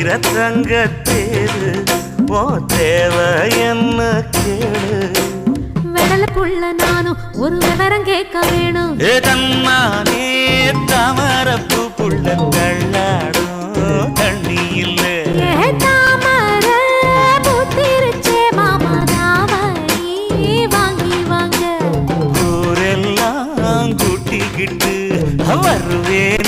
தங்கத்தேரு ஓ தேவை என்ன கேளு வெடல புள்ள நானும் ஒரு விவரம் கேட்க வேணும் தன்னானே தாமரப்பு புள்ள தள்ளாடும் தண்ணி இல்ல தாமர பூத்திருச்சே மாமா தாவணி வாங்கி வாங்க ஊரெல்லாம் கூட்டிக்கிட்டு வருவேன்